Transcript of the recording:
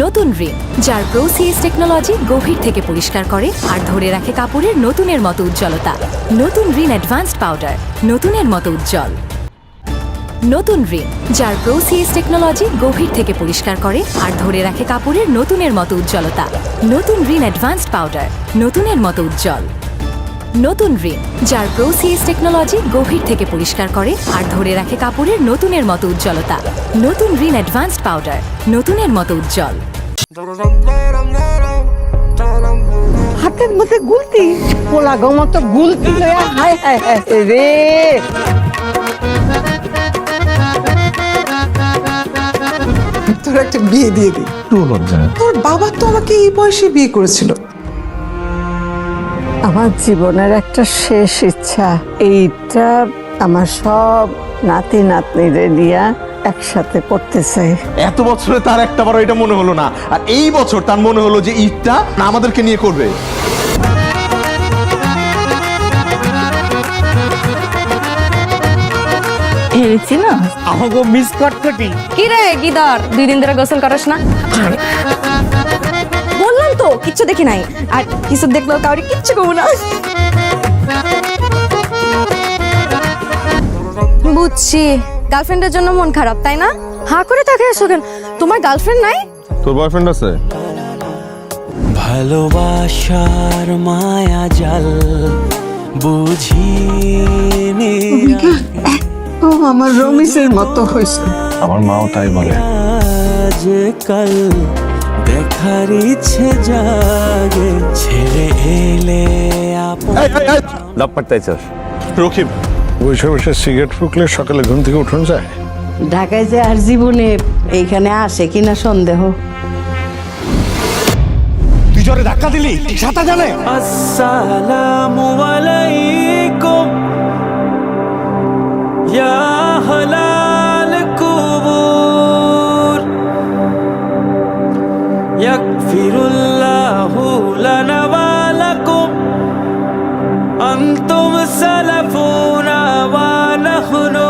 নতুন রিন, যার প্রোসিএস টেকনোলজি গভীর থেকে পরিষ্কার করে আর ধরে রাখে কাপড়ের নতুনের মতো উজ্জ্বলতা। নতুন রিন অ্যাডভান্সড পাউডার, নতুনের মতো উজ্জ্বল। নতুন রিন, যার প্রোসিএস টেকনোলজি গভীর থেকে পরিষ্কার করে আর ধরে রাখে কাপড়ের নতুনের মতো উজ্জ্বলতা। নতুন রিন অ্যাডভান্সড পাউডার, নতুনের মতো উজ্জ্বল। নতুন রিন, যার প্রোসিএস টেকনোলজি গভীর থেকে পরিষ্কার করে আর ধরে রাখে কাপড়ের নতুনের মতো উজ্জ্বলতা। নতুন রিন অ্যাডভান্সড পাউডার, নতুনের মতো উজ্জ্বল। হাতের মধ্যে গুলতি, পোলা গমতো গুলতি লয়া হায় হায় হায় রে। তোর একটা বিয়ে দিয়ে দিই। তোর বাবা তো আমাকে এই বয়সে বিয়ে করেছিল। আমার জীবনের একটা শেষ ইচ্ছা, এইটা আমার সব নাতি নাতনিরে নিয়ে একসাথে করতে চাই। এত বছরে তার একটা বার এটা মনে হলো না, আর এই বছর তার মনে হলো যে ঈদটা আমাদেরকে নিয়ে করবে। আমাকে মিস করতে কি রে গিদার, 2 দিন ধরে গোসল করিস না? বললাম তো কিচ্ছু দেখি নাই, আর কিছু দেখলেও কাউরি কিচ্ছু কমু না। বুঝছি, গার্লফ্রেন্ডের জন্য মন খারাপ তাই না? হা করে তাকে আসো কেন? তোমার গার্লফ্রেন্ড নাই? তোর বয়ফ্রেন্ড আছে? ভালোবাসার মায়া জাল বুঝিনি ও আমার রমিসের মতো হয়েছে। আমার মাও তাই বলে। আজকাল দেখার ইচ্ছে জাগে ছেড়ে এলে লাভ চাস রকিব, বসে বসে সিগারেট ফুকলে সকালে ঘুম থেকে উঠুন যায়। ঢাকায় যে আর জীবনে এইখানে আসে কিনা সন্দেহ। তুই জোরে ধাক্কা দিলি, সাতা জানে। আসসালামু আলাইকুম ইয়া হালাল কুবুর ইয়াগফিরুল্লাহু লানা ওয়া লাকুম আনতুম সালাফুনা ওয়া নাহনু